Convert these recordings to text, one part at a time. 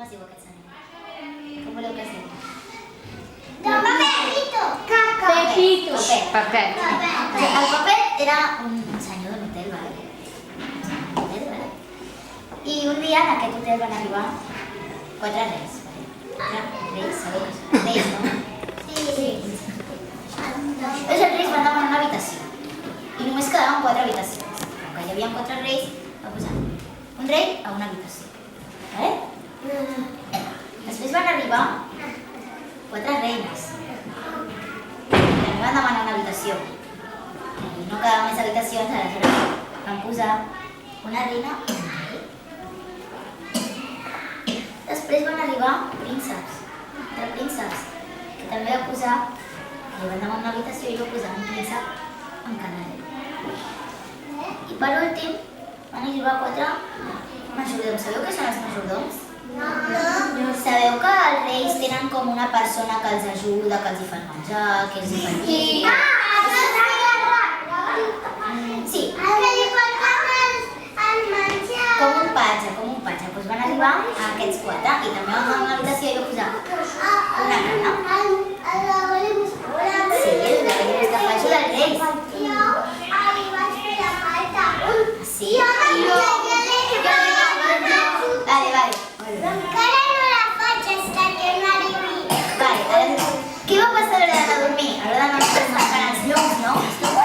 es diu aquest senyor? Com voleu que es digui? Pepito. Papet. El Papet era un senyor d'un hotel, ¿vale? I un dia en aquest hotel van arribar 4 reis. 4 reis, sabeu que són? Reis, no? Sí. Llavors els reis van demanar una habitació. I només quedaven 4 habitacions. Com que hi havia 4 reis, va posar un rei a una habitació. Vale? Després van arribar 4 reines. Que van demanar una habitació. I no quedaven més habitacions, aleshores van posar una reina i un rei. Després van arribar prínceps, 3 prínceps, que també va posar, que li van demanar una habitació i va posar un príncep en cada rei. I per últim van arribar 4 majordoms. Sabeu què són els majordoms? No. Sabeu que els reis tenen com una persona que els ajuda, que els hi fan menjar, que els hi fan lligar? Sí. Com un patge. Doncs van arribar a aquests 4 i també van donar una habitació i va posar una cana. Sí, el de reis que fa ajuda als reis. Sí. Vale. Què va passar a l'hora d'anar a dormir? A l'hora d'anar a dormir es tanquen els llums, no? Es tanquen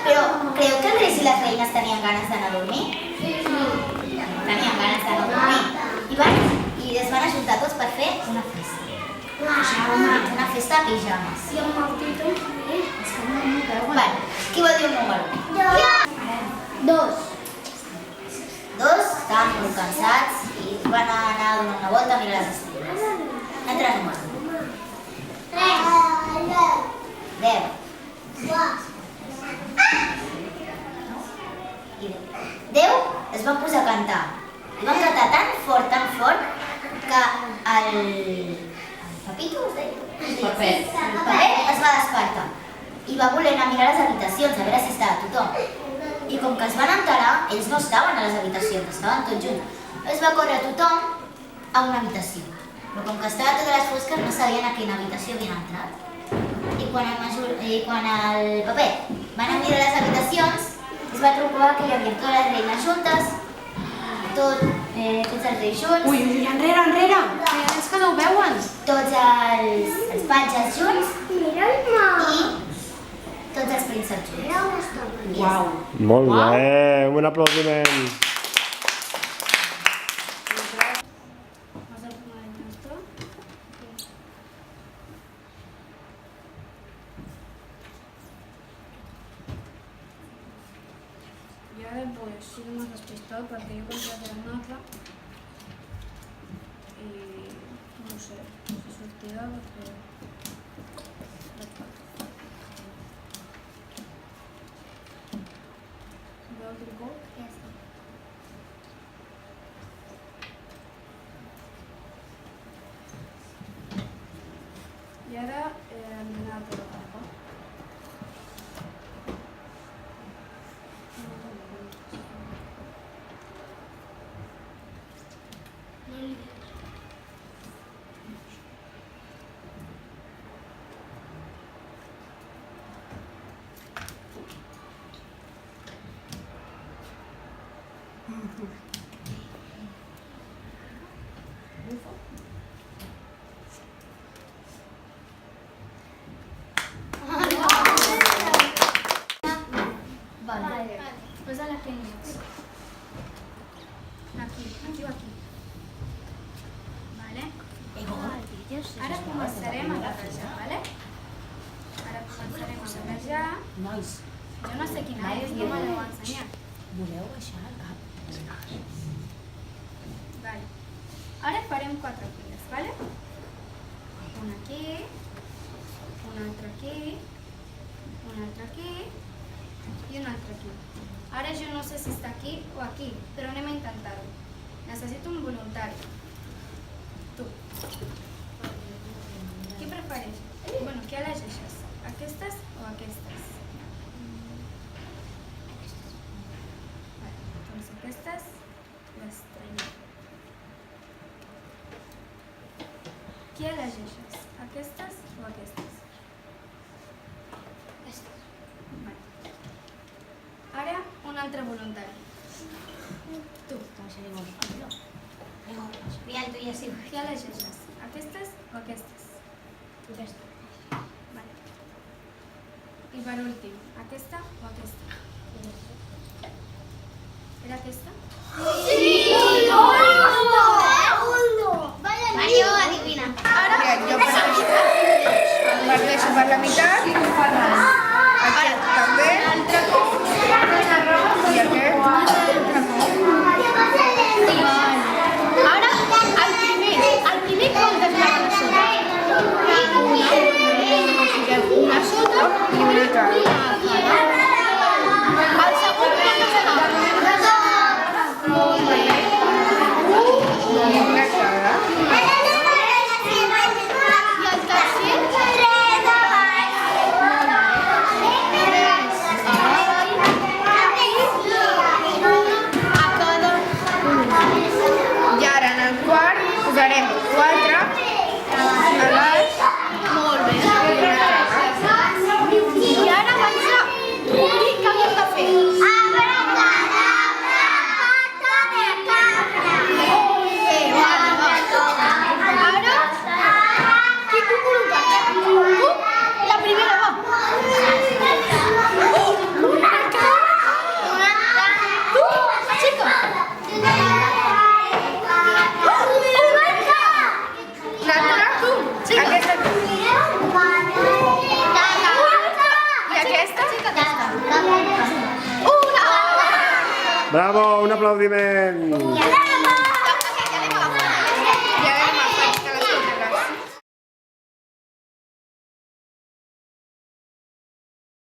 Però creu que els reis i les reines tenien ganes d'anar a dormir? Tenien ganes d'anar a dormir. I es van ajuntar tots per fer una festa. Una festa a pijames. Qui vol dir un número? 2. 2, estaven molt cansats i van anar a donar una volta a mirar les estrelles. Altre número. 10. I 10 es van posar a cantar. I van cantar tan fort, que el Pepito, es deia? El Papet es va despertar i va voler anar a mirar les habitacions, a veure si estava tothom. I com que es van enterar, ells no estaven a les habitacions, estaven tots junts. Es va córrer tothom a una habitació. Però com que estava totes les fosques, no sabien a quina habitació havien entrat. I quan el Papet va anar a mirar les habitacions, es va trobar que hi havia totes les reines juntes, tots els reis junts. Ui, enrere! És que no ho veuen. Tots els patges junts i tots els prínceps junts. Uau. Molt bé, un aplaudiment. Y ahora pues sigo más despistado porque yo pensaba que era una otra. Y no sé, si sortida porque... Veo el tricó. Y ahora eliminar por la tapa. Vale. Posa la Kleenex. Aquí o aquí. Vale? Ara començarem a barrejar, vale? Ara començarem a barrejar. Nois, Jo no sé quina és, no me l'heu ensenyat. voleu baixar el cap? Vale. Ara farem 4 files, vale? Una aquí, una altra aquí, una altra aquí i una altra aquí. Ara jo no sé si està aquí o aquí, però anem a intentar-ho. Necessito un voluntari. Tu. Qui prefereix? Bueno, què elegeixes? Aquestes o aquestes? Aquestes les traiem. Qui elegeixes? Aquestes o aquestes? Vale. Ara un altre voluntari. Tu. Mira, tu ja sí. Qui elegeixes? Aquestes o aquestes? Vale. I per últim, aquesta o aquesta? Era aquesta? Mario, adivina. Jo parteixo per la meitat. Aquest també. I aquest. Ara, el primer comptes la sota. Una sota I una altra. el segon comptes la Molt bé. I una cara. i el tercer a cada I ara en el quart posarem 4 a l'as. molt bé. I ara vaig a obrir què hem de fer. Ara, qui ho col·loca? Tu? La primera va. Tu, aixeca. L'altra. Aquesta. I aquesta. Una. Bravo, un aplaudiment. Ja